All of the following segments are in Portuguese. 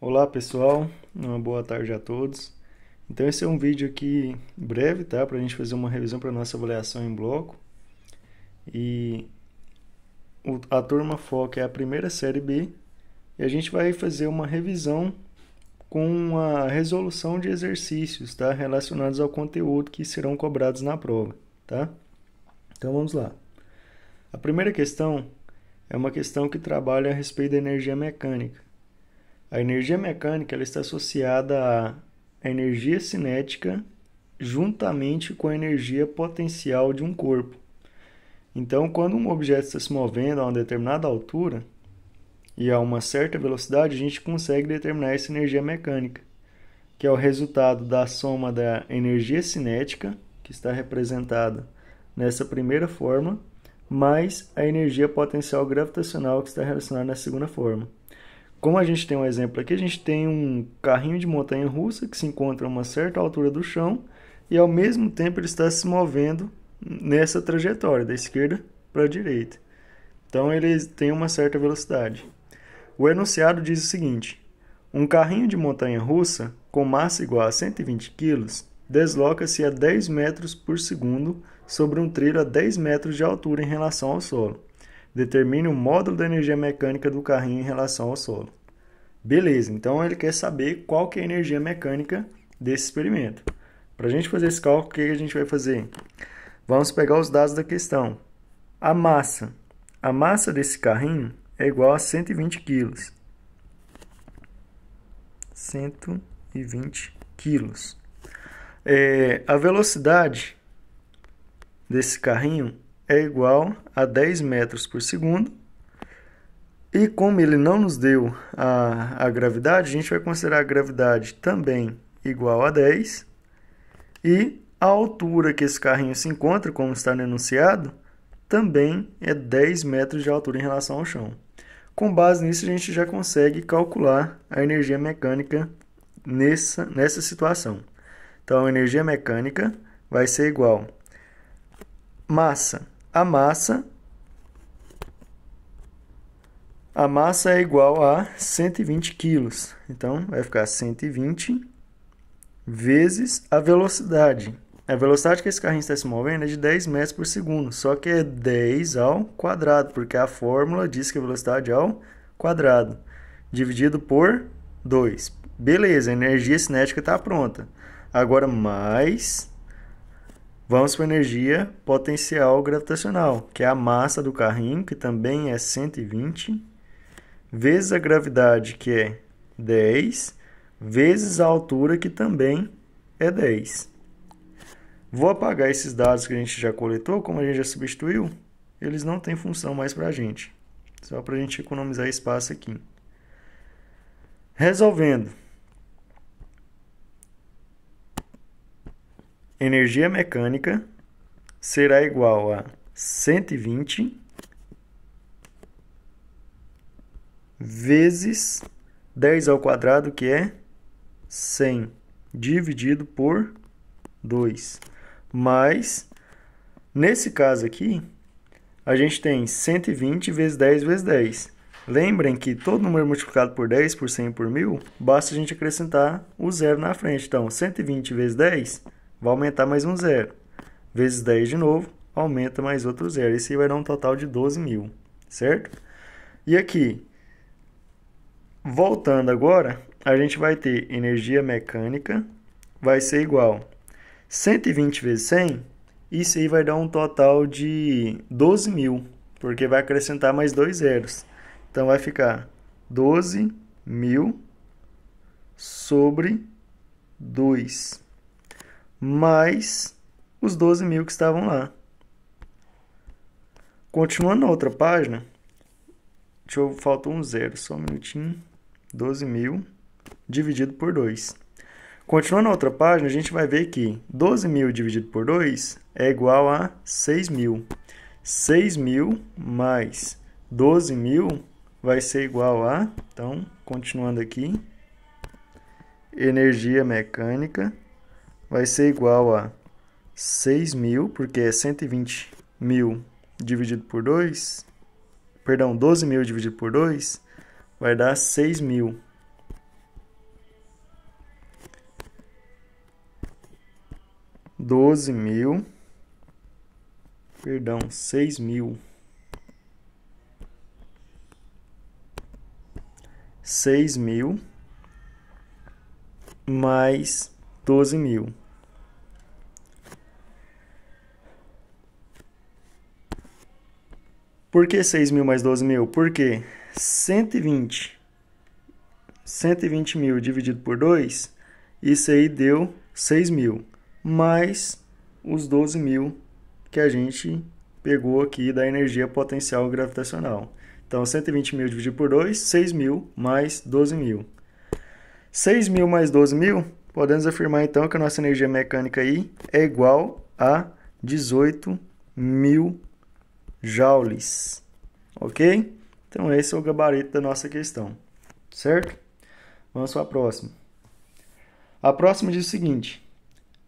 Olá pessoal, uma boa tarde a todos. Então esse é um vídeo aqui breve, tá? Para a gente fazer uma revisão para nossa avaliação em bloco. E a turma foca é a primeira série B e a gente vai fazer uma revisão com a resolução de exercícios, tá? Relacionados ao conteúdo que serão cobrados na prova, tá? Então vamos lá. A primeira questão é uma questão que trabalha a respeito da energia mecânica. A energia mecânica ela está associada à energia cinética juntamente com a energia potencial de um corpo. Então, quando um objeto está se movendo a uma determinada altura e a uma certa velocidade, a gente consegue determinar essa energia mecânica, que é o resultado da soma da energia cinética, que está representada nessa primeira forma, mais a energia potencial gravitacional, que está relacionada na segunda forma. Como a gente tem um exemplo aqui, a gente tem um carrinho de montanha-russa que se encontra a uma certa altura do chão e ao mesmo tempo ele está se movendo nessa trajetória, da esquerda para a direita. Então ele tem uma certa velocidade. O enunciado diz o seguinte: um carrinho de montanha-russa com massa igual a 120 kg desloca-se a 10 metros por segundo sobre um trilho a 10 metros de altura em relação ao solo. Determine o módulo da energia mecânica do carrinho em relação ao solo. Beleza, então ele quer saber qual que é a energia mecânica desse experimento. Para a gente fazer esse cálculo, o que a gente vai fazer? Vamos pegar os dados da questão. A massa desse carrinho é igual a 120 kg. 120 quilos. A velocidade desse carrinho é igual a 10 metros por segundo. E como ele não nos deu a gravidade, a gente vai considerar a gravidade também igual a 10. E a altura que esse carrinho se encontra, como está no enunciado, também é 10 metros de altura em relação ao chão. Com base nisso, a gente já consegue calcular a energia mecânica nessa situação. Então, a energia mecânica vai ser igual a massa é igual a 120 quilos. Então, vai ficar 120 vezes a velocidade. A velocidade que esse carrinho está se movendo é de 10 metros por segundo, só que é 10 ao quadrado, porque a fórmula diz que a velocidade é ao quadrado, dividido por 2. Beleza, a energia cinética está pronta. Agora, vamos para a energia potencial gravitacional, que é a massa do carrinho, que também é 120, vezes a gravidade, que é 10, vezes a altura, que também é 10. Vou apagar esses dados que a gente já coletou, como a gente já substituiu, eles não têm função mais para a gente. Só para a gente economizar espaço aqui. Resolvendo. Energia mecânica será igual a 120 vezes 10 ao quadrado, que é 100, dividido por 2. Mas, nesse caso aqui, a gente tem 120 vezes 10 vezes 10. Lembrem que todo número multiplicado por 10, por 100 por 1000, basta a gente acrescentar o zero na frente. Então, 120 vezes 10 vai aumentar mais um zero. Vezes 10 de novo, aumenta mais outro zero. Isso aí vai dar um total de 12.000, certo? E aqui, voltando agora, a gente vai ter energia mecânica, vai ser igual 120 vezes 100, isso aí vai dar um total de 12.000, porque vai acrescentar mais dois zeros. Então, vai ficar 12.000 sobre 2, mais os 12.000 que estavam lá. Continuando na outra página, faltou um zero, só um minutinho. 12.000 dividido por 2. Continuando na outra página, a gente vai ver que 12.000 dividido por 2 é igual a 6.000. 6.000 mais 12.000 vai ser igual a... Então, continuando aqui, energia mecânica vai ser igual a 6.000, porque é 120.000 dividido por 2. Perdão, 12.000 dividido por 2 vai dar 6.000. 12.000, perdão, 6.000. 6.000 mais 12.000. Por que 6.000 mais 12.000? Porque 120.000 dividido por 2, isso aí deu 6.000, mais os 12.000 que a gente pegou aqui da energia potencial gravitacional. Então, 120.000 dividido por 2, 6.000 mais 12.000. 6.000 mais 12.000, podemos afirmar então que a nossa energia mecânica aí é igual a 18.000 joules. Ok? Então, esse é o gabarito da nossa questão. Certo? Vamos para a próxima. A próxima diz o seguinte.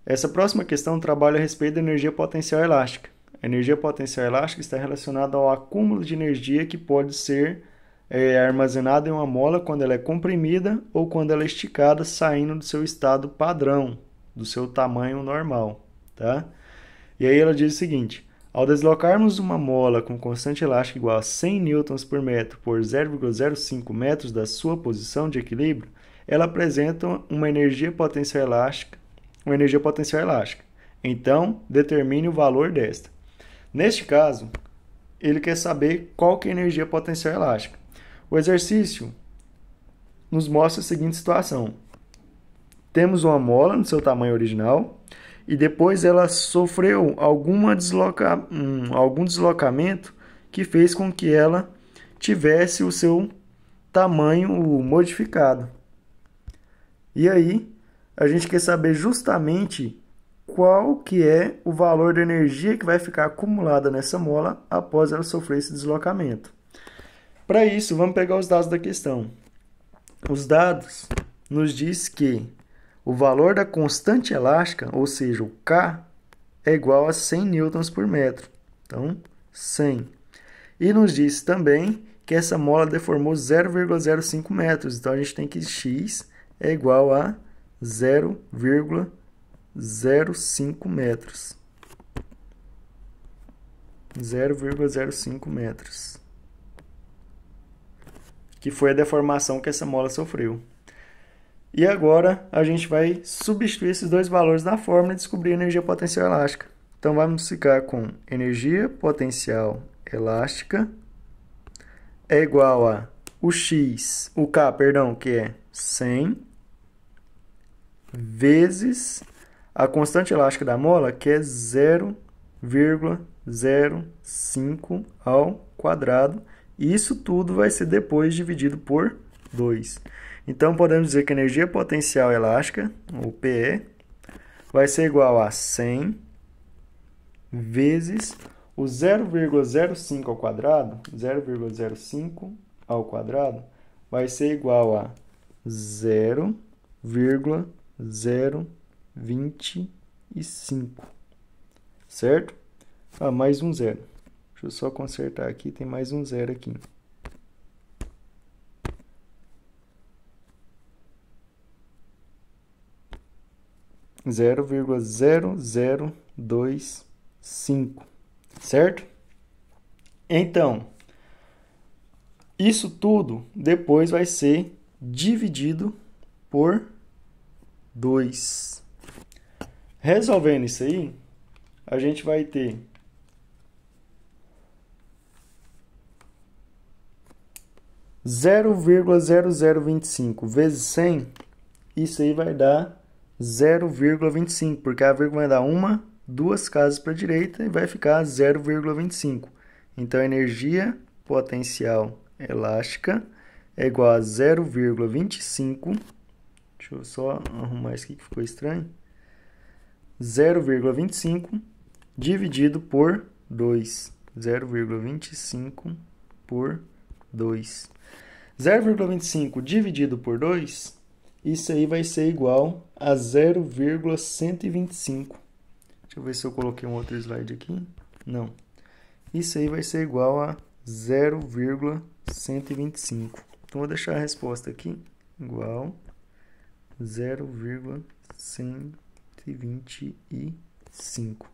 Essa próxima questão trabalha a respeito da energia potencial elástica. A energia potencial elástica está relacionada ao acúmulo de energia que pode ser armazenada em uma mola quando ela é comprimida ou quando ela é esticada, saindo do seu estado padrão, do seu tamanho normal. Tá? E aí ela diz o seguinte. Ao deslocarmos uma mola com constante elástica igual a 100 newtons por metro por 0,05 metros da sua posição de equilíbrio, ela apresenta uma energia potencial elástica. Então, determine o valor desta. Neste caso, ele quer saber qual que é a energia potencial elástica. O exercício nos mostra a seguinte situação. Temos uma mola no seu tamanho original e depois ela sofreu algum deslocamento que fez com que ela tivesse o seu tamanho modificado. E aí, a gente quer saber justamente qual que é o valor da energia que vai ficar acumulada nessa mola após ela sofrer esse deslocamento. Para isso, vamos pegar os dados da questão. Os dados nos diz que o valor da constante elástica, ou seja, o K, é igual a 100 newtons por metro. Então, 100. E nos diz também que essa mola deformou 0,05 metros. Então, a gente tem que X é igual a 0,05 metros. 0,05 metros. Que foi a deformação que essa mola sofreu. E agora a gente vai substituir esses dois valores na fórmula e descobrir a energia potencial elástica. Então vamos ficar com energia potencial elástica é igual a o K, que é 100, vezes a constante elástica da mola, que é 0,05 ao quadrado. E isso tudo vai ser depois dividido por 2. Então, podemos dizer que a energia potencial elástica, ou PE, vai ser igual a 100 vezes o 0,05 ao quadrado. 0,05 ao quadrado vai ser igual a 0,025. Certo? Mais um zero. Deixa eu só consertar aqui, tem mais um zero aqui. Zero vírgula 0025, certo? Então, isso tudo depois vai ser dividido por 2. Resolvendo isso aí, a gente vai ter 0,0025 vezes 100, isso aí vai dar 0,25, porque a vírgula vai dar duas casas para a direita e vai ficar 0,25. Então, a energia potencial elástica é igual a 0,25. Deixa eu só arrumar isso aqui que ficou estranho. 0,25 dividido por 2. 0,25 por 2. 0,25 dividido por 2, isso aí vai ser igual a 0,125. Deixa eu ver se eu coloquei um outro slide aqui. Não. Isso aí vai ser igual a 0,125. Então, vou deixar a resposta aqui igual 0,125. 5.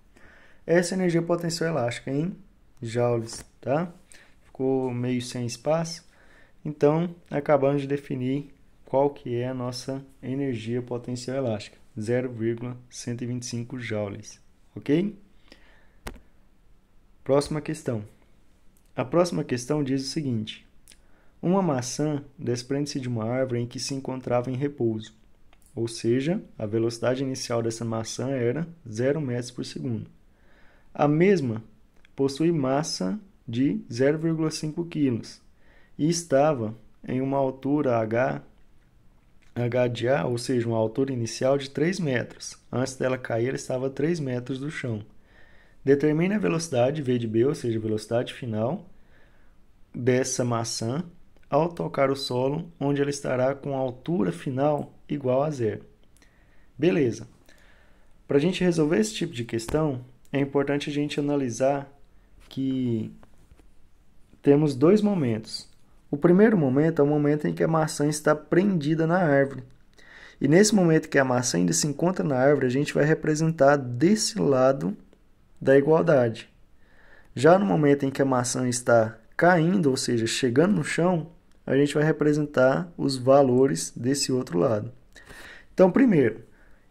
Essa é a energia potencial elástica em joules, tá? Ficou meio sem espaço. Então, acabamos de definir qual que é a nossa energia potencial elástica. 0,125 joules, ok? Próxima questão. A próxima questão diz o seguinte. Uma maçã desprende-se de uma árvore em que se encontrava em repouso. Ou seja, a velocidade inicial dessa maçã era 0 metros por segundo. A mesma possui massa de 0,5 kg e estava em uma altura h de A, ou seja, uma altura inicial de 3 metros. Antes dela cair, ela estava a 3 metros do chão. Determine a velocidade V de B, ou seja, a velocidade final dessa maçã ao tocar o solo, onde ela estará com a altura final igual a zero. Beleza. Para a gente resolver esse tipo de questão, é importante a gente analisar que temos dois momentos. O primeiro momento é o momento em que a maçã está prendida na árvore. E nesse momento que a maçã ainda se encontra na árvore, a gente vai representar desse lado da igualdade. Já no momento em que a maçã está caindo, ou seja, chegando no chão, a gente vai representar os valores desse outro lado. Então, primeiro,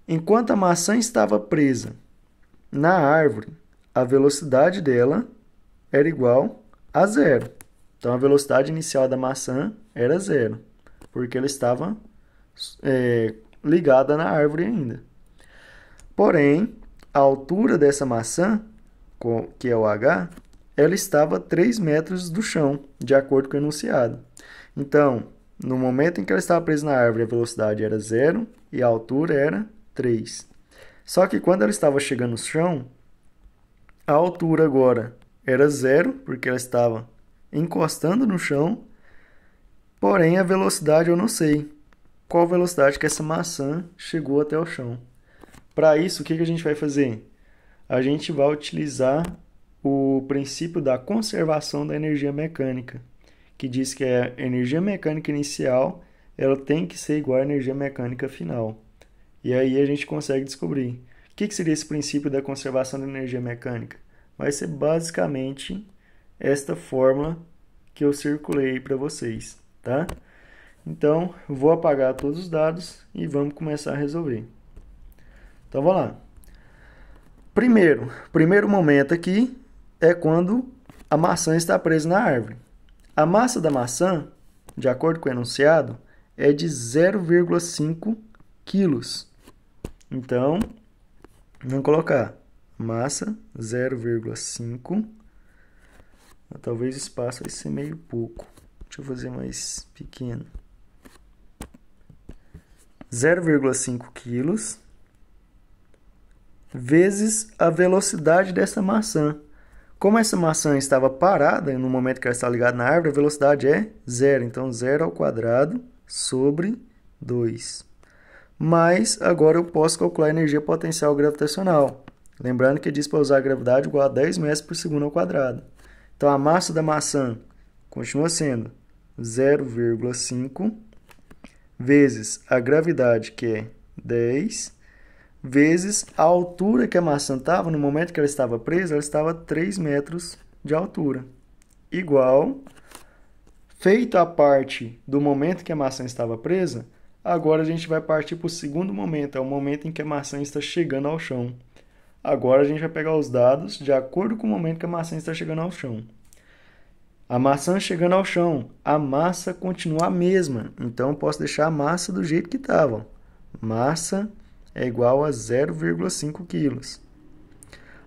enquanto a maçã estava presa na árvore, a velocidade dela era igual a zero. Então, a velocidade inicial da maçã era zero, porque ela estava ligada na árvore ainda. Porém, a altura dessa maçã, que é o h, ela estava a 3 metros do chão, de acordo com o enunciado. Então, no momento em que ela estava presa na árvore, a velocidade era 0 e a altura era 3. Só que quando ela estava chegando no chão, a altura agora era 0, porque ela estava encostando no chão, porém a velocidade eu não sei. Qual velocidade que essa maçã chegou até o chão? Para isso, o que a gente vai fazer? A gente vai utilizar o princípio da conservação da energia mecânica, que diz que a energia mecânica inicial ela tem que ser igual à energia mecânica final. E aí a gente consegue descobrir. O que seria esse princípio da conservação da energia mecânica? Vai ser basicamente esta fórmula que eu circulei para vocês, tá? Então, vou apagar todos os dados e vamos começar a resolver. Então, vamos lá. Primeiro momento aqui é quando a maçã está presa na árvore. A massa da maçã, de acordo com o enunciado, é de 0,5 quilos. Então, vamos colocar massa 0,5. Talvez o espaço vai ser meio pouco. Deixa eu fazer mais pequeno. 0,5 quilos vezes a velocidade dessa maçã. Como essa maçã estava parada no momento que ela está ligada na árvore, a velocidade é 0. Então, 0 ao quadrado sobre 2. Mas, agora eu posso calcular a energia potencial gravitacional. Lembrando que diz para usar a gravidade igual a 10 metros por segundo ao quadrado. Então, a massa da maçã continua sendo 0,5 vezes a gravidade, que é 10, vezes a altura que a maçã estava, no momento que ela estava presa, ela estava a 3 metros de altura. Igual, feito a parte do momento que a maçã estava presa, agora a gente vai partir para o segundo momento, é o momento em que a maçã está chegando ao chão. Agora a gente vai pegar os dados de acordo com o momento que a maçã está chegando ao chão. A maçã chegando ao chão, a massa continua a mesma, então eu posso deixar a massa do jeito que estava. Massa é igual a 0,5 quilos.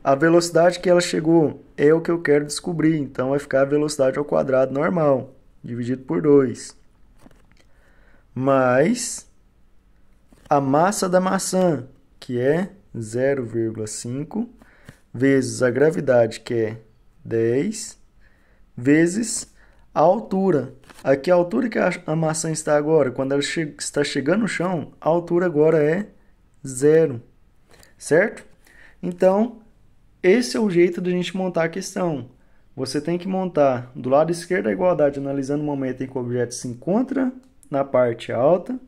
A velocidade que ela chegou é o que eu quero descobrir, então vai ficar a velocidade ao quadrado normal, dividido por 2. Mais a massa da maçã, que é 0,5, vezes a gravidade, que é 10, vezes a altura. Aqui a altura que a maçã está agora, quando ela está chegando no chão, a altura agora é 0, certo? Então, esse é o jeito de a gente montar a questão. Você tem que montar do lado esquerdo da igualdade, analisando o momento em que o objeto se encontra na parte alta,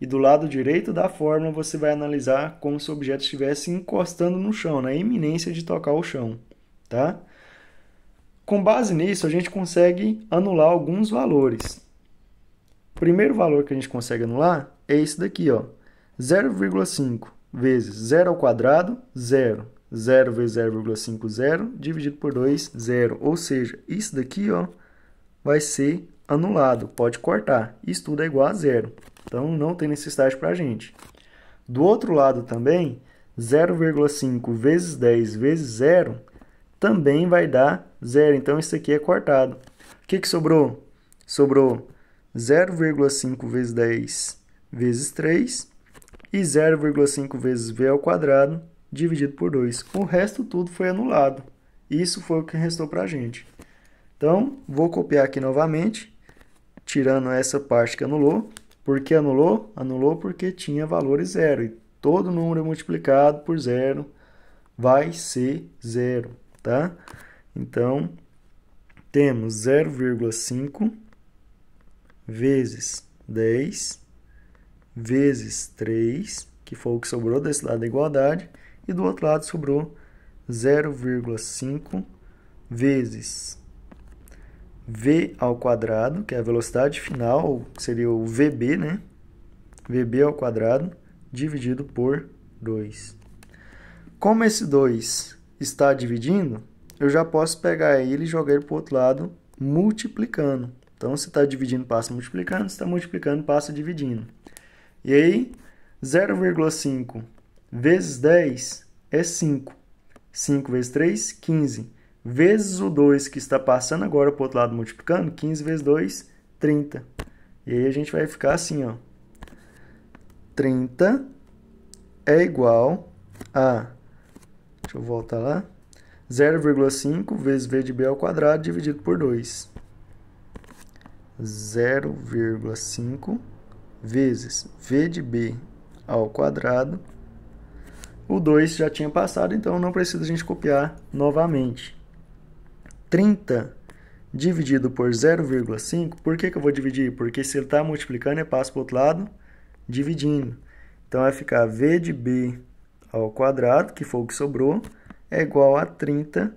e do lado direito da fórmula você vai analisar como se o objeto estivesse encostando no chão, na iminência de tocar o chão, tá? Com base nisso, a gente consegue anular alguns valores. O primeiro valor que a gente consegue anular é esse daqui, ó, 0,5 vezes 0 ao quadrado, 0. 0 vezes 0,5, 0, dividido por 2, 0. Ou seja, isso daqui, ó, vai ser anulado, pode cortar. Isso tudo é igual a 0. Então, não tem necessidade para a gente. Do outro lado também, 0,5 vezes 10 vezes 0 também vai dar 0. Então, isso aqui é cortado. O que sobrou? Sobrou 0,5 vezes 10 vezes 3 e 0,5 vezes v ao quadrado dividido por 2. O resto tudo foi anulado. Isso foi o que restou para a gente. Então, vou copiar aqui novamente, tirando essa parte que anulou. Por que anulou? Anulou porque tinha valores 0. E todo número multiplicado por 0 vai ser 0, tá? Então, temos 0,5 vezes 10 vezes 3, que foi o que sobrou desse lado da igualdade, e do outro lado sobrou 0,5 vezes v ao quadrado, que é a velocidade final, seria o VB, né? VB ao quadrado, dividido por 2. Como esse 2 está dividindo, eu já posso pegar ele e jogar ele para o outro lado, multiplicando. Então, se está dividindo, passa multiplicando, se está multiplicando, passa dividindo. E aí, 0,5 vezes 10 é 5. 5 vezes 3, 15. Vezes o 2 que está passando agora para o outro lado multiplicando, 15 vezes 2, 30. E aí a gente vai ficar assim, ó. 30 é igual a, deixa eu voltar lá, 0,5 vezes v de b ao quadrado dividido por 2. 0,5 vezes v de b ao quadrado. O 2 já tinha passado, então não precisa a gente copiar novamente. 30 dividido por 0,5, por que eu vou dividir? Porque se ele está multiplicando, eu passo para o outro lado, dividindo. Então, vai ficar v de b ao quadrado, que foi o que sobrou, é igual a 30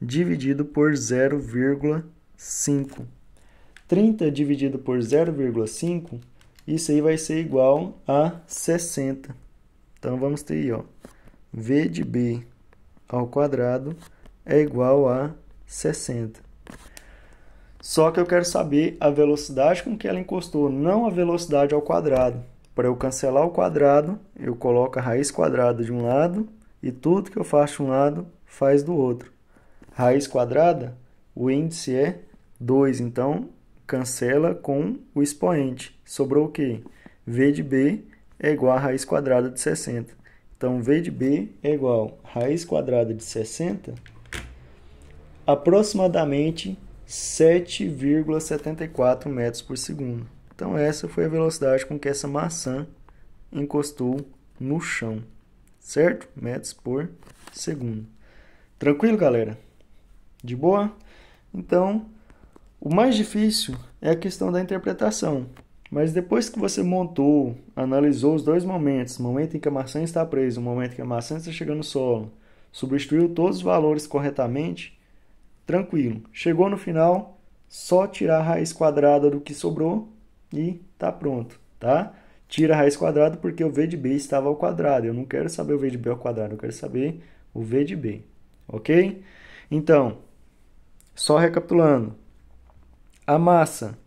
dividido por 0,5. 30 dividido por 0,5, isso aí vai ser igual a 60. Então, vamos ter aí, ó, v de b ao quadrado é igual a 60. Só que eu quero saber a velocidade com que ela encostou, não a velocidade ao quadrado. Para eu cancelar o quadrado, eu coloco a raiz quadrada de um lado e tudo que eu faço de um lado, faz do outro. Raiz quadrada, o índice é 2, então cancela com o expoente. Sobrou o quê? V de b é igual a raiz quadrada de 60. Então, V de b é igual a raiz quadrada de 60, aproximadamente 7,74 metros por segundo. Então, essa foi a velocidade com que essa maçã encostou no chão, certo? Metros por segundo. Tranquilo, galera? De boa? Então, o mais difícil é a questão da interpretação. Mas depois que você montou, analisou os dois momentos, o momento em que a maçã está presa, o momento em que a maçã está chegando no solo, substituiu todos os valores corretamente, tranquilo. Chegou no final, só tirar a raiz quadrada do que sobrou e tá pronto, tá? Tira a raiz quadrada porque o v de b estava ao quadrado. Eu não quero saber o v de b ao quadrado, eu quero saber o v de b, ok? Então, só recapitulando. A massa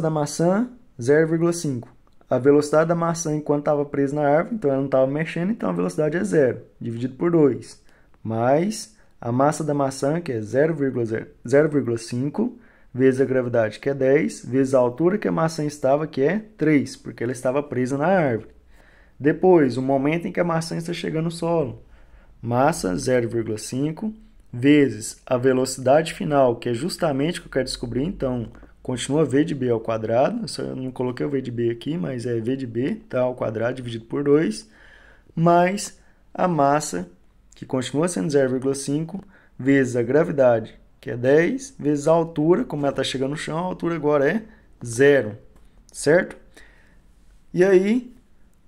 da maçã, 0,5. A velocidade da maçã enquanto estava presa na árvore, então ela não estava mexendo, então a velocidade é 0, dividido por 2. Mais a massa da maçã, que é 0,5, vezes a gravidade, que é 10, vezes a altura que a maçã estava, que é 3, porque ela estava presa na árvore. Depois, o momento em que a maçã está chegando no solo. Massa, 0,5, vezes a velocidade final, que é justamente o que eu quero descobrir, então continua v de b ao quadrado, eu não coloquei o v de b aqui, mas é v de b, tá, ao quadrado dividido por 2, mais a massa, que continua sendo 0,5, vezes a gravidade, que é 10, vezes a altura, como ela está chegando no chão, a altura agora é 0, certo? E aí,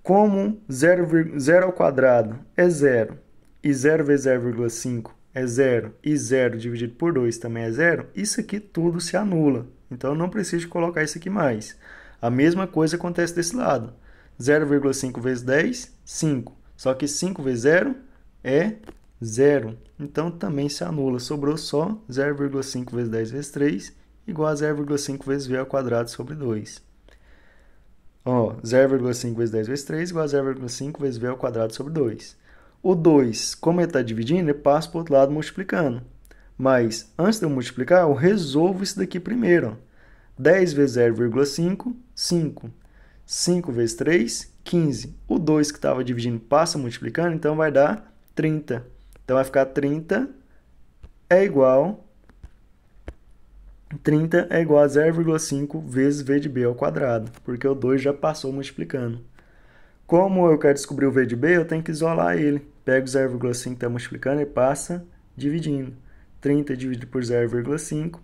como 0 ao quadrado é 0, e 0 vezes 0,5 é 0, e 0 dividido por 2 também é 0, isso aqui tudo se anula. Então, eu não preciso colocar isso aqui mais. A mesma coisa acontece desse lado. 0,5 vezes 10, 5. Só que 5 vezes 0 é 0. Então, também se anula. Sobrou só 0,5 vezes 10 vezes 3, igual a 0,5 vezes v ao quadrado sobre 2. 0,5 vezes 10 vezes 3 igual a 0,5 vezes v ao quadrado sobre 2. O 2, como ele está dividindo, ele passa para o outro lado multiplicando. Mas, antes de eu multiplicar, eu resolvo isso daqui primeiro. 10 vezes 0,5, 5. 5 vezes 3, 15. O 2 que estava dividindo passa multiplicando, então vai dar 30. Então, vai ficar 30 é igual a 0,5 vezes v de b ao quadrado, porque o 2 já passou multiplicando. Como eu quero descobrir o v de b, eu tenho que isolar ele. Pego 0,5 que está multiplicando e passa dividindo. 30 dividido por 0,5,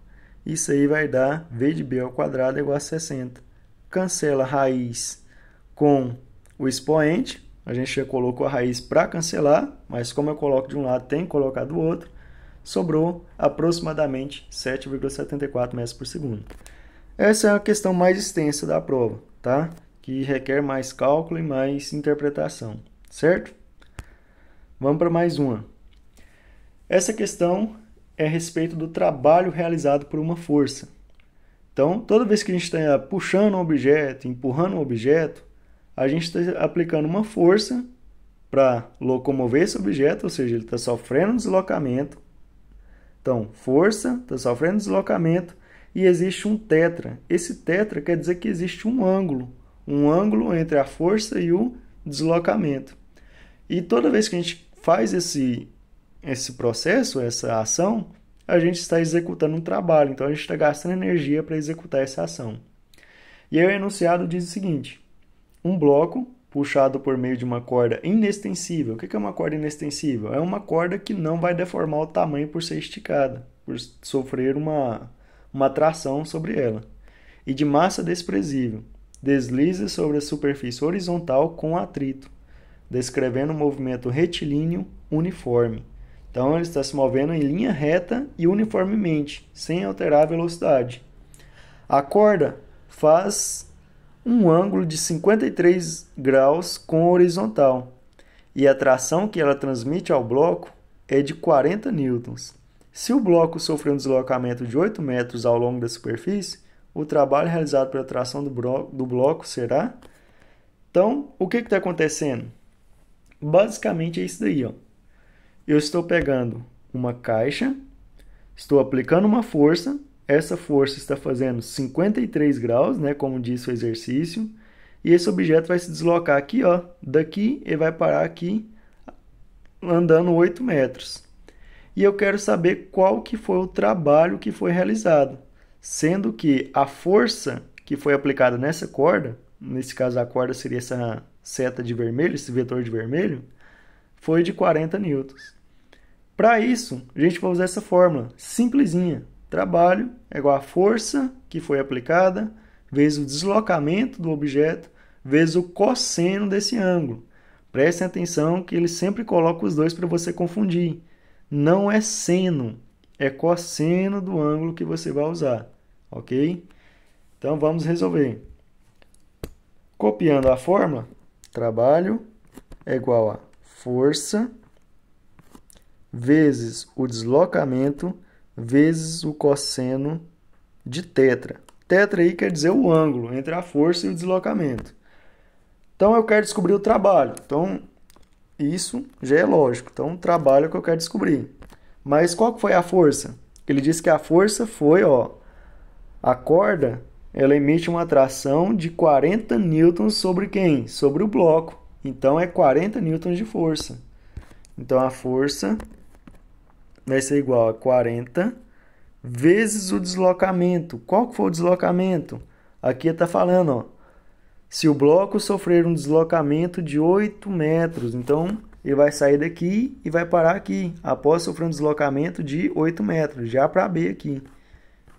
isso aí vai dar v de b ao quadrado igual a 60. Cancela a raiz com o expoente. A gente já colocou a raiz para cancelar, mas como eu coloco de um lado, tem que colocar do outro. Sobrou aproximadamente 7,74 metros por segundo. Essa é a questão mais extensa da prova, tá? Que requer mais cálculo e mais interpretação, certo? Vamos para mais uma. Essa questão é a respeito do trabalho realizado por uma força. Então, toda vez que a gente está puxando um objeto, empurrando um objeto, a gente está aplicando uma força para locomover esse objeto, ou seja, ele está sofrendo deslocamento. Então, força, está sofrendo deslocamento e existe um tetra. Esse tetra quer dizer que existe um ângulo entre a força e o deslocamento. E toda vez que a gente faz esse processo, essa ação, a gente está executando um trabalho. Então, a gente está gastando energia para executar essa ação. E aí o enunciado diz o seguinte: um bloco puxado por meio de uma corda inextensível. O que é uma corda inextensível? É uma corda que não vai deformar o tamanho por ser esticada, por sofrer uma tração sobre ela. E de massa desprezível, desliza sobre a superfície horizontal com atrito, descrevendo um movimento retilíneo uniforme. Então, ele está se movendo em linha reta e uniformemente, sem alterar a velocidade. A corda faz um ângulo de 53 graus com a horizontal, e a tração que ela transmite ao bloco é de 40 newtons. Se o bloco sofrer um deslocamento de 8 metros ao longo da superfície, o trabalho realizado pela tração do bloco será... Então, o que está acontecendo? Basicamente é isso daí, ó. Eu estou pegando uma caixa, estou aplicando uma força, essa força está fazendo 53 graus, né, como disse o exercício, e esse objeto vai se deslocar aqui, ó, daqui e vai parar aqui, andando 8 metros. E eu quero saber qual que foi o trabalho que foi realizado, sendo que a força que foi aplicada nessa corda, nesse caso a corda seria essa seta de vermelho, esse vetor de vermelho, foi de 40 newtons. Para isso, a gente vai usar essa fórmula simplesinha. Trabalho é igual a força que foi aplicada, vezes o deslocamento do objeto, vezes o cosseno desse ângulo. Prestem atenção que ele sempre coloca os dois para você confundir. Não é seno, é cosseno do ângulo que você vai usar, ok? Então, vamos resolver. Copiando a fórmula, trabalho é igual a força vezes o deslocamento vezes o cosseno de tetra. Tetra aí quer dizer o ângulo entre a força e o deslocamento. Então, eu quero descobrir o trabalho. Então, isso já é lógico. Então, o trabalho é o que eu quero descobrir. Mas qual que foi a força? Ele disse que a força foi, ó, a corda, ela emite uma tração de 40 newtons sobre quem? Sobre o bloco. Então, é 40 newtons de força. Então, a força vai ser igual a 40 vezes o deslocamento. Qual que foi o deslocamento? Aqui está falando, ó, se o bloco sofrer um deslocamento de 8 metros, então ele vai sair daqui e vai parar aqui, após sofrer um deslocamento de 8 metros, já para B aqui.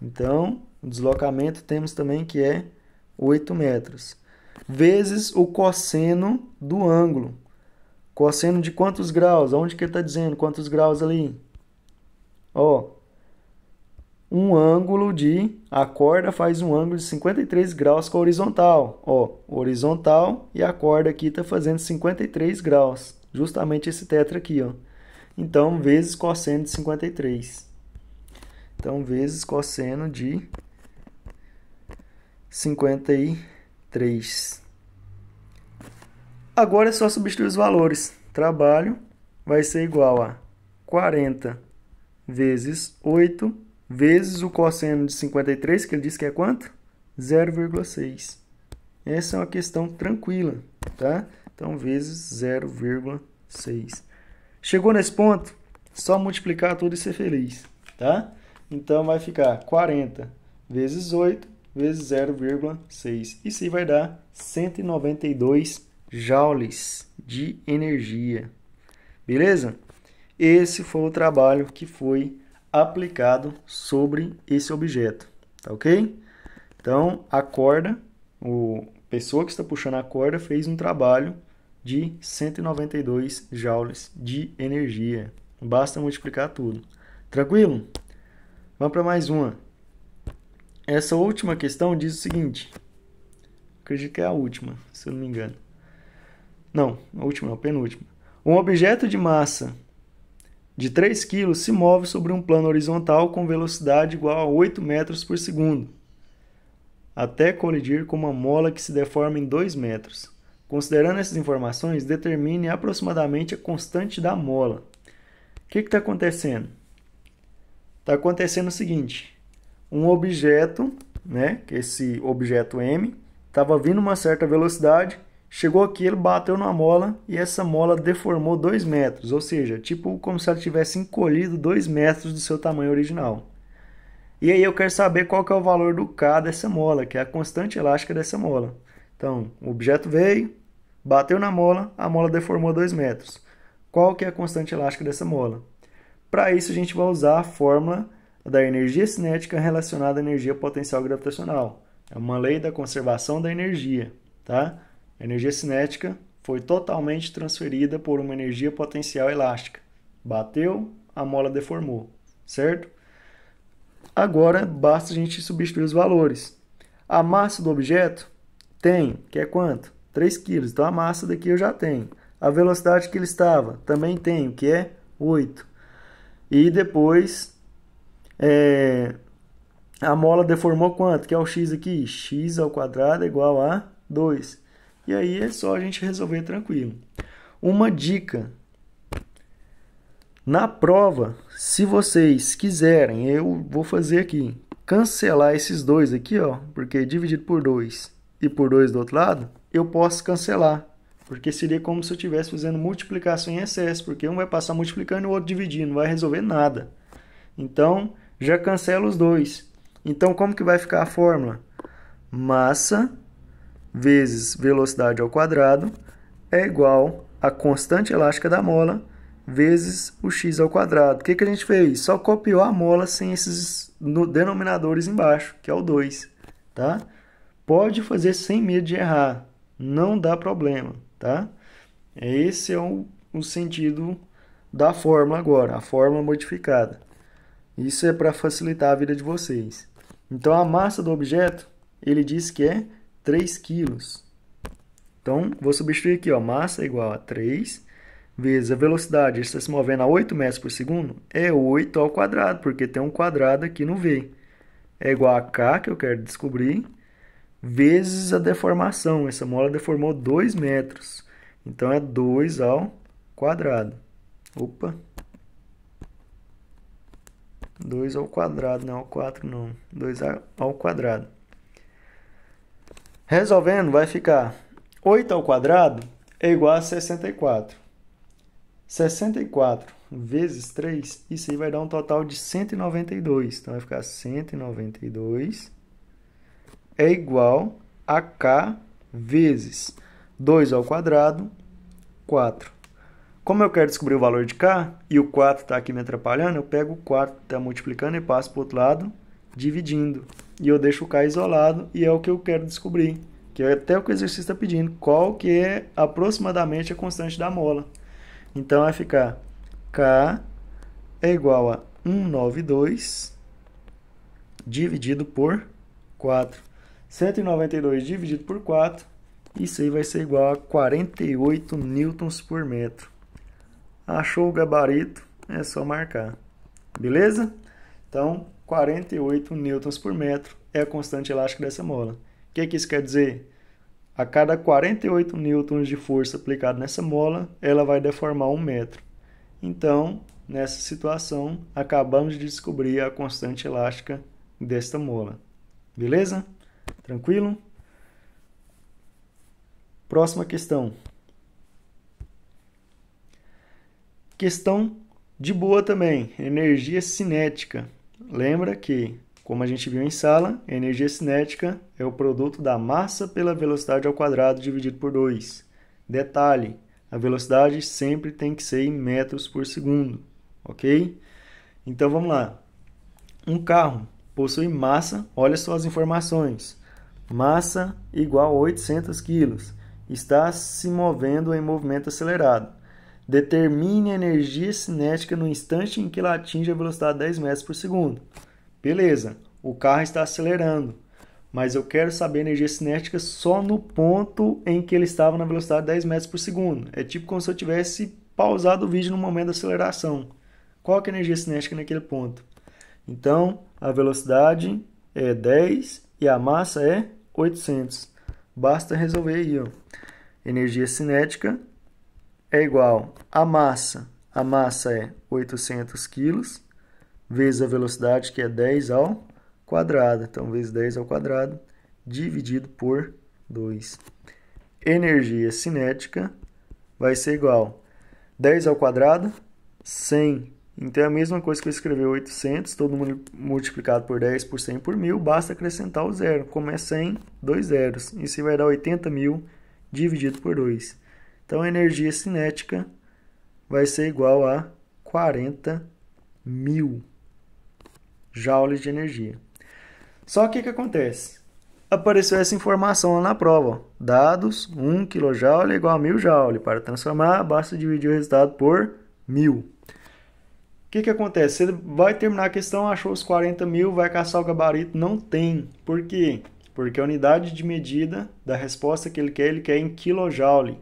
Então, o deslocamento temos também que é 8 metros. vezes o cosseno do ângulo. Cosseno de quantos graus? Onde que ele está dizendo? Quantos graus ali? Ó, um ângulo de... A corda faz um ângulo de 53 graus com a horizontal. Ó, horizontal e a corda aqui está fazendo 53 graus. Justamente esse tetra aqui, ó. Então, vezes cosseno de 53. Então, vezes cosseno de 53. Agora é só substituir os valores. Trabalho vai ser igual a 40 vezes 8 vezes o cosseno de 53, que ele disse que é quanto? 0,6. Essa é uma questão tranquila, tá? Então, vezes 0,6. Chegou nesse ponto? Só multiplicar tudo e ser feliz, tá? Então, vai ficar 40 vezes 8 vezes 0,6. Isso aí vai dar 192 joules de energia. Beleza? Esse foi o trabalho que foi aplicado sobre esse objeto, tá ok? Então, a corda, a pessoa que está puxando a corda fez um trabalho de 192 joules de energia. Basta multiplicar tudo. Tranquilo? Vamos para mais uma. Essa última questão diz o seguinte. Acredito que é a última, se eu não me engano. Não, a última não, a penúltima. Um objeto de massa de 3 kg se move sobre um plano horizontal com velocidade igual a 8 metros por segundo, até colidir com uma mola que se deforma em 2 metros. Considerando essas informações, determine aproximadamente a constante da mola. O que está acontecendo? Está acontecendo o seguinte, um objeto, né, que esse objeto M, estava vindo uma certa velocidade, chegou aqui, ele bateu na mola e essa mola deformou 2 metros, ou seja, tipo como se ela tivesse encolhido 2 metros do seu tamanho original. E aí eu quero saber qual que é o valor do K dessa mola, que é a constante elástica dessa mola. Então, o objeto veio, bateu na mola, a mola deformou 2 metros. Qual que é a constante elástica dessa mola? Para isso a gente vai usar a fórmula da energia cinética relacionada à energia potencial gravitacional. É uma lei da conservação da energia, tá? A energia cinética foi totalmente transferida por uma energia potencial elástica. Bateu, a mola deformou, certo? Agora, basta a gente substituir os valores. A massa do objeto tem, que é quanto? 3 kg. Então, a massa daqui eu já tenho. A velocidade que ele estava, também tenho, que é 8. E depois, a mola deformou quanto? Que é o x aqui? X ao quadrado é igual a 2. E aí é só a gente resolver tranquilo. Uma dica. Na prova, se vocês quiserem, eu vou fazer aqui, cancelar esses dois aqui, ó, porque dividido por 2 e por 2 do outro lado, eu posso cancelar, porque seria como se eu estivesse fazendo multiplicação em excesso, porque um vai passar multiplicando e o outro dividindo, não vai resolver nada. Então, já cancelo os dois. Então, como que vai ficar a fórmula? Massa vezes velocidade ao quadrado é igual a constante elástica da mola vezes o x ao quadrado. O que a gente fez? Só copiou a mola sem esses denominadores embaixo, que é o 2. Tá? Pode fazer sem medo de errar. Não dá problema. Tá? Esse é o sentido da fórmula agora, a fórmula modificada. Isso é para facilitar a vida de vocês. Então, a massa do objeto, ele diz que é 3 kg. Então, vou substituir aqui, ó, massa é igual a 3 vezes a velocidade, ele está se movendo a 8 metros por segundo, é 8 ao quadrado, porque tem um quadrado aqui no V. É igual a K, que eu quero descobrir, vezes a deformação. Essa mola deformou 2 metros. Então, é 2 ao quadrado. Opa! 2 ao quadrado, não ao 4 não. 2 ao quadrado. Resolvendo, vai ficar 8 ao quadrado é igual a 64. 64 vezes 3, isso aí vai dar um total de 192. Então, vai ficar 192 é igual a K vezes 2 ao quadrado, 4. Como eu quero descobrir o valor de K, e o 4 está aqui me atrapalhando, eu pego o 4 que está multiplicando e passo para o outro lado, dividindo. E eu deixo o K isolado, e é o que eu quero descobrir. que é até o que o exercício está pedindo, qual que é aproximadamente a constante da mola. Então vai ficar K é igual a 192 dividido por 4. 192 dividido por 4, isso aí vai ser igual a 48 newtons por metro. Achou o gabarito? É só marcar. Beleza? Então, 48 newtons por metro é a constante elástica dessa mola. O que isso quer dizer? A cada 48 newtons de força aplicada nessa mola, ela vai deformar 1 metro. Então, nessa situação, acabamos de descobrir a constante elástica desta mola. Beleza? Tranquilo? Próxima questão. Questão de boa também, energia cinética. Lembra que, como a gente viu em sala, a energia cinética é o produto da massa pela velocidade ao quadrado dividido por 2. Detalhe, a velocidade sempre tem que ser em metros por segundo, ok? Então vamos lá. Um carro possui massa, olha só as informações. Massa igual a 800 kg. Está se movendo em movimento acelerado. Determine a energia cinética no instante em que ela atinge a velocidade de 10 metros por segundo. Beleza, o carro está acelerando, mas eu quero saber a energia cinética só no ponto em que ele estava na velocidade de 10 metros por segundo. É tipo como se eu tivesse pausado o vídeo no momento da aceleração. Qual que é a energia cinética naquele ponto? Então, a velocidade é 10 e a massa é 800. Basta resolver aí, ó. Energia cinética é igual a massa é 800 kg, vezes a velocidade, que é 10 ao quadrado. Então, vezes 10 ao quadrado, dividido por 2. Energia cinética vai ser igual a 10 ao quadrado, 100. Então, é a mesma coisa que eu escrever 800, todo mundo multiplicado por 10 por 100 por 1000, basta acrescentar o zero. Como é 100, 2 zeros. Isso vai dar 80.000 dividido por 2. Então, a energia cinética vai ser igual a 40.000 joules de energia. Só que o que acontece? Apareceu essa informação lá na prova. Dados, 1 kJ é igual a 1.000 joules. Para transformar, basta dividir o resultado por 1.000. O que acontece? Você vai terminar a questão, achou os 40.000, vai caçar o gabarito? Não tem. Por quê? Porque a unidade de medida da resposta que ele quer em kJ.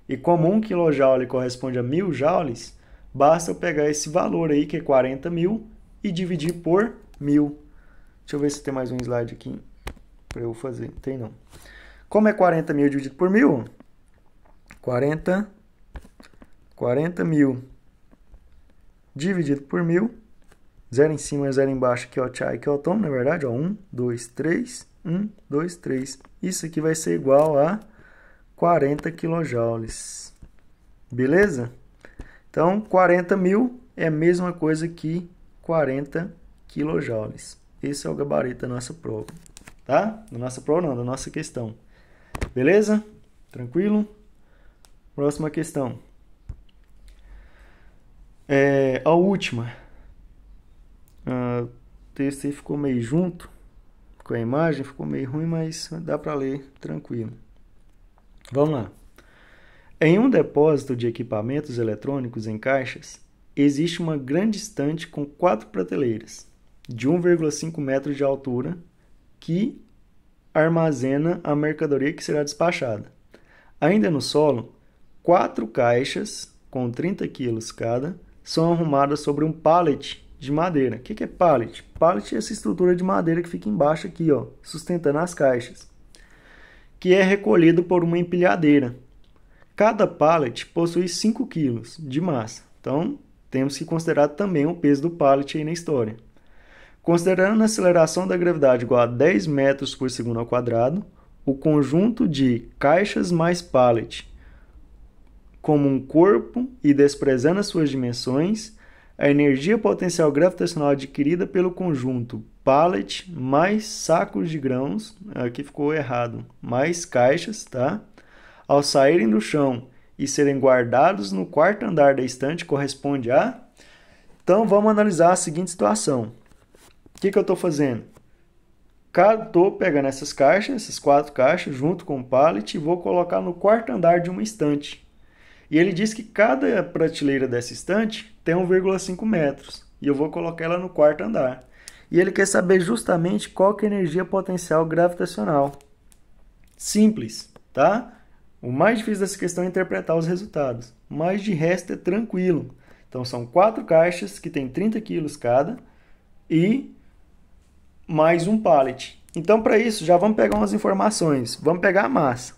E como 1 kJ corresponde a 1.000 joules, basta eu pegar esse valor aí, que é 40.000, e dividir por 1.000. Deixa eu ver se tem mais um slide aqui para eu fazer. Tem não. Como é 40.000 dividido por 1.000? 40.000 dividido por 1.000. 0 em cima e 0 embaixo, aqui é o chai, que é o tom, na verdade. 1, 2, 3. 1, 2, 3. Isso aqui vai ser igual a 40 kJ. Beleza? Então, 40.000 é a mesma coisa que 40 kJ. Esse é o gabarito da nossa prova. Tá? Da nossa prova não, da nossa questão. Beleza? Tranquilo? Próxima questão. A última. O texto aí ficou meio junto com a imagem, ficou meio ruim, mas dá para ler tranquilo. Vamos lá. Em um depósito de equipamentos eletrônicos em caixas, existe uma grande estante com 4 prateleiras, de 1,5 metros de altura, que armazena a mercadoria que será despachada. Ainda no solo, 4 caixas, com 30 quilos cada, são arrumadas sobre um pallet de madeira. O que é pallet? Pallet é essa estrutura de madeira que fica embaixo aqui, ó, sustentando as caixas, que é recolhido por uma empilhadeira. Cada pallet possui 5 kg de massa. Então, temos que considerar também o peso do pallet aí na história. Considerando a aceleração da gravidade igual a 10 metros por segundo ao quadrado, o conjunto de caixas mais pallet como um corpo e desprezando as suas dimensões, a energia potencial gravitacional adquirida pelo conjunto pallet mais sacos de grãos, aqui ficou errado, mais caixas, tá? Ao saírem do chão e serem guardados no quarto andar da estante, corresponde a... Então, vamos analisar a seguinte situação. O que eu estou fazendo? Estou pegando essas caixas, essas 4 caixas, junto com o pallet, e vou colocar no quarto andar de uma estante. E ele diz que cada prateleira dessa estante tem 1,5 metros. E eu vou colocar ela no quarto andar. E ele quer saber justamente qual que é a energia potencial gravitacional. Simples, tá? O mais difícil dessa questão é interpretar os resultados. Mas de resto é tranquilo. Então são 4 caixas que tem 30 quilos cada e mais um pallet. Então para isso já vamos pegar umas informações. Vamos pegar a massa.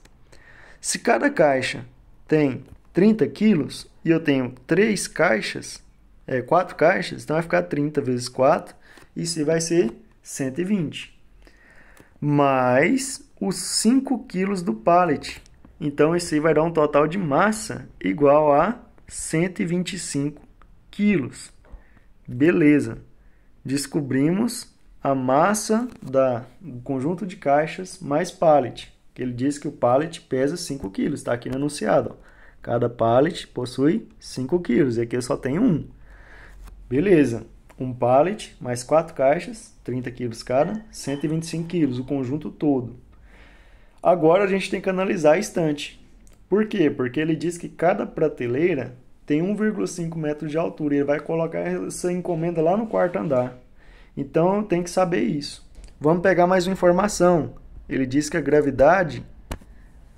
Se cada caixa tem 30 quilos e eu tenho 3 caixas, 4 caixas, então vai ficar 30 vezes 4, isso vai ser 120. Mais os 5 quilos do pallet. Então isso aí vai dar um total de massa igual a 125 quilos. Beleza. Descobrimos a massa do conjunto de caixas mais pallet. Que ele diz que o pallet pesa 5 quilos. Está aqui no enunciado. Ó. Cada pallet possui 5 quilos. E aqui eu só tenho um. Beleza. Um pallet mais 4 caixas, 30 quilos cada, 125 quilos, o conjunto todo. Agora a gente tem que analisar a estante. Por quê? Porque ele diz que cada prateleira tem 1,5 metros de altura. E ele vai colocar essa encomenda lá no quarto andar. Então tem que saber isso. Vamos pegar mais uma informação. Ele diz que a gravidade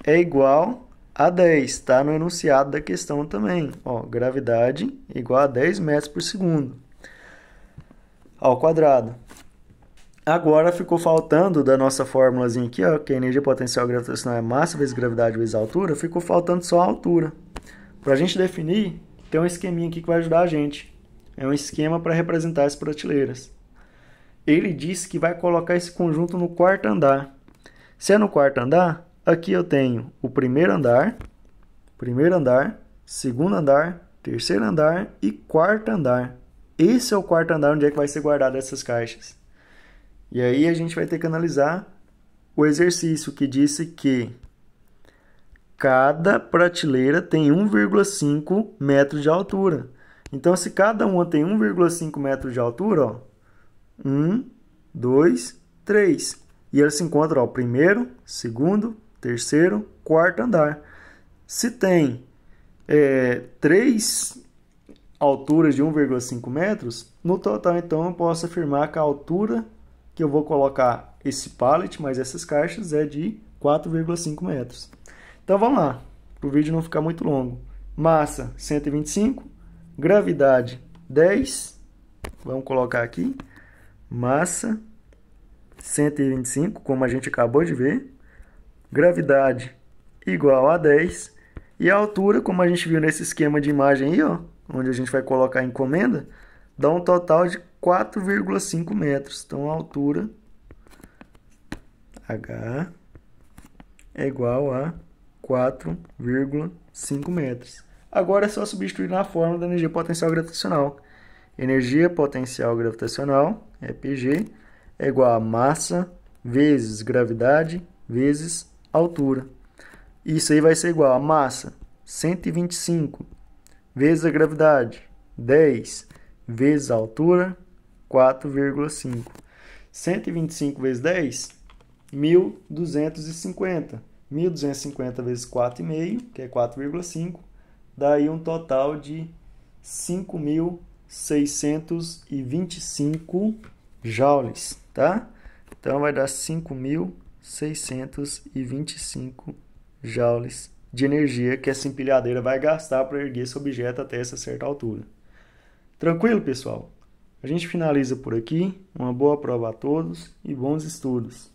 é igual a 10. Está no enunciado da questão também. Ó, gravidade igual a 10 metros por segundo ao quadrado. Agora ficou faltando da nossa fórmulazinha aqui, ó, que a energia potencial gravitacional é massa vezes gravidade vezes altura, ficou faltando só a altura. Para a gente definir, tem um esqueminha aqui que vai ajudar a gente. É um esquema para representar as prateleiras. Ele disse que vai colocar esse conjunto no quarto andar. Se é no quarto andar, aqui eu tenho o primeiro andar, segundo andar, terceiro andar e quarto andar. Esse é o quarto andar onde é que vai ser guardado essas caixas. E aí a gente vai ter que analisar o exercício que disse que cada prateleira tem 1,5 metros de altura. Então, se cada uma tem 1,5 metros de altura, ó, 1, 2, 3. E elas se encontram, ó, primeiro, segundo, terceiro, quarto andar. Se tem 3 alturas de 1,5 metros, no total, então, eu posso afirmar que a altura que eu vou colocar esse pallet, mais essas caixas, é de 4,5 metros. Então, vamos lá, para o vídeo não ficar muito longo. Massa, 125. Gravidade, 10. Vamos colocar aqui. Massa, 125, como a gente acabou de ver. Gravidade, igual a 10. E a altura, como a gente viu nesse esquema de imagem aí, ó, onde a gente vai colocar a encomenda, dá um total de 4,5 metros. Então, a altura H é igual a 4,5 metros. Agora é só substituir na fórmula da energia potencial gravitacional. Energia potencial gravitacional, PG, é igual a massa vezes gravidade vezes altura. Isso aí vai ser igual a massa, 125, vezes a gravidade, 10, vezes a altura, 4,5. 125 vezes 10, 1.250. 1.250 vezes 4,5, que é 4,5, dá aí um total de 5.625 joules, tá? Então vai dar 5.625 joules de energia que essa empilhadeira vai gastar para erguer esse objeto até essa certa altura. Tranquilo, pessoal? A gente finaliza por aqui. Uma boa prova a todos e bons estudos.